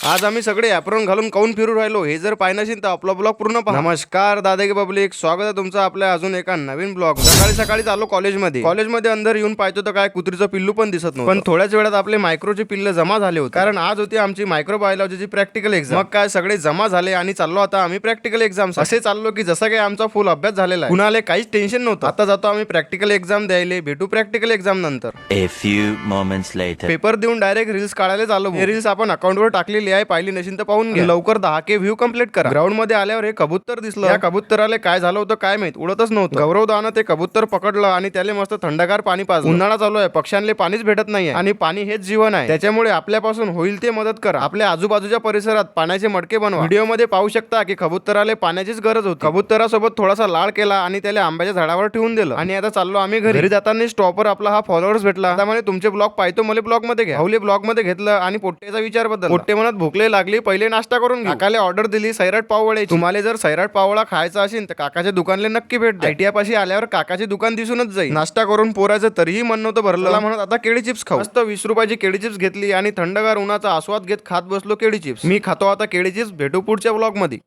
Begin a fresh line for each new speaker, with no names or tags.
आज आम्ही सगळे ॲप्रॉन घालून काऊन फिरू राहिलो हे जर पाहिलं नसेल तर आपला ब्लॉग पूर्ण पहा. नमस्कार दादागी पब्लिक, स्वागत आहे तुमचं आपल्या अजून एका नवीन ब्लॉग. सकाळी चाललो कॉलेजमध्ये अंदर येऊन पाहतो तर काय कुत्रीचं पिल्लू पण दिसत नव्हतं. पण थोड्याच वेळात आपले मायक्रोचे पिल्ल जमा झाले होते, कारण आज होती आमची मायक्रोबायोलॉजीची प्रॅक्टिकल एक्झाम. मग काय सगळे जमा झाले आणि चाललो आता आम्ही प्रॅक्टिकल एक्झाम. असे चाललो की जसं काही आमचा फुल अभ्यास झालेला आहे, कुणाला काहीच टेन्शन नव्हतं. आता जातो आम्ही प्रॅक्टिकल एक्झाम द्यायला, भेटू प्रॅक्टिकल एक्झाम नंतर.
A few moments later.
Paper देऊन डायरेक्ट रील्स काढायला चाललो. हे रील्स आपण अकाउंटवर टाकलेली आहे, पाहिली नशीन तर पाहून घ्या. लवकर 10K व्ह्यू कंप्लीट करा. ग्राउंड मध्ये आल्यावर हे कबूतर दिसलं. या कबूतराला काय झालं होतं काय माहित, उडतच नव्हतं. गौरवदानं ते कबूतर पकडलं आणि त्याला मस्त थंडगार पाणी पाजलं. उन्हाळा चालू आहे, पक्ष्यांना पाणीच भेटत नाहीये आणि पाणी हेच जीवन आहे. त्याच्यामुळे आपल्यापासून होईल ते मदत करा. आपल्या आजूबाजूच्या परिसरात पाण्याचे मडके बनवा. व्हिडिओ मध्ये पाहू शकता की कबूतराला पाण्याचीच गरज होती. कबूतरासोबत थोडासा लाड केला आणि त्याला आंब्याच्या झाडावर ठेवून दिलं आणि आता चाललो आम्ही घरी. जाताना स्टॉपर आपला हा फॉलोअर्स भेटला. आता म्हणे तुमचे ब्लॉग पाहतो, मला ब्लॉग मध्ये घ्या. ब्लॉग मध्ये घेतलं आणि पोट्टेचा विचार बदल. पोट्टे म्हणत भूकले लागली, पहिले नाश्ता करून घ्या. काकाले ऑर्डर दिली सैराट पाववड्याची. तुम्हाला जर सैराट पाववडा खायचा असेल तर काकाच्या दुकानला नक्की भेट द्या. ITI पाशी आल्यावर काकाचे दुकान दिसूनच जाईल. नाश्ता करून पोराचं तरीही मन नव्हतं भरलं. म्हणत आता केळी चिप्स खाऊ. मस्त 20 रुपयाची केळी चिप्स घेतली आणि थंडगार उन्हाचा आस्वाद घेत खात बसलो केळी चिप्स. मी खातो आता केळी चिप्स. भेटू पुढच्या ब्लॉग मध्ये.